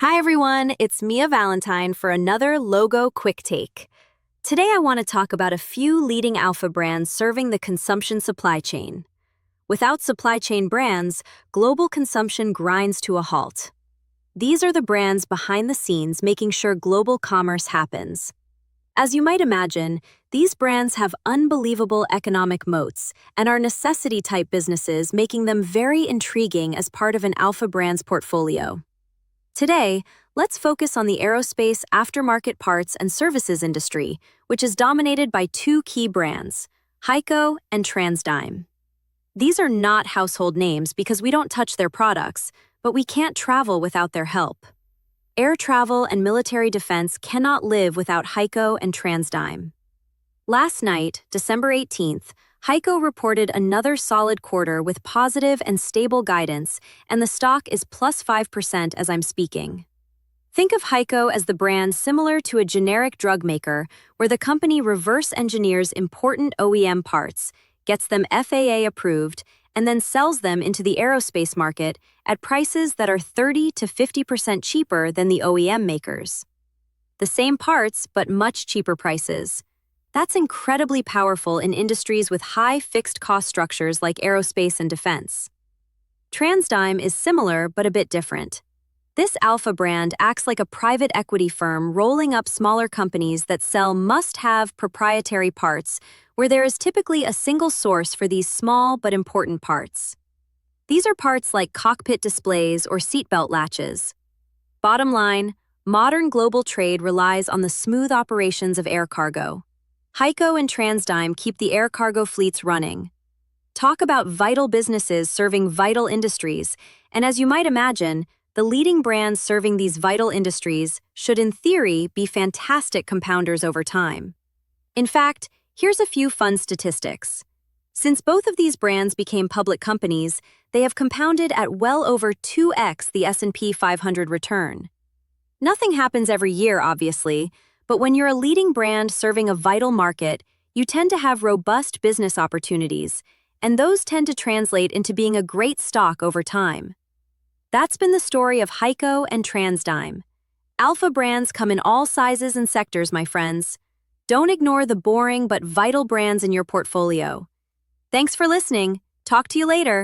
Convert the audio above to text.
Hi everyone, it's Mia Valentine for another Logo Quick Take. Today I want to talk about a few leading alpha brands serving the consumption supply chain. Without supply chain brands, global consumption grinds to a halt. These are the brands behind the scenes making sure global commerce happens. As you might imagine, these brands have unbelievable economic moats and are necessity-type businesses, making them very intriguing as part of an alpha brand's portfolio. Today, let's focus on the aerospace aftermarket parts and services industry, which is dominated by two key brands, Heico and Transdigm. These are not household names because we don't touch their products, but we can't travel without their help. Air travel and military defense cannot live without Heico and Transdigm. Last night, December 18th, Heico reported another solid quarter with positive and stable guidance, and the stock is plus 5% as I'm speaking. Think of Heico as the brand similar to a generic drug maker, where the company reverse engineers important OEM parts, gets them FAA approved, and then sells them into the aerospace market at prices that are 30 to 50% cheaper than the OEM makers. The same parts, but much cheaper prices. That's incredibly powerful in industries with high fixed cost structures like aerospace and defense. Transdigm is similar but a bit different. This alpha brand acts like a private equity firm rolling up smaller companies that sell must-have proprietary parts, where there is typically a single source for these small but important parts. These are parts like cockpit displays or seatbelt latches. Bottom line, modern global trade relies on the smooth operations of air cargo. Heico and Transdigm keep the air cargo fleets running. Talk about vital businesses serving vital industries, and as you might imagine, the leading brands serving these vital industries should in theory be fantastic compounders over time. In fact, here's a few fun statistics. Since both of these brands became public companies, they have compounded at well over 2x the S&P 500 return. Nothing happens every year, obviously, but when you're a leading brand serving a vital market, you tend to have robust business opportunities, and those tend to translate into being a great stock over time. That's been the story of Heico and Transdigm. Alpha brands come in all sizes and sectors, my friends. Don't ignore the boring but vital brands in your portfolio. Thanks for listening. Talk to you later.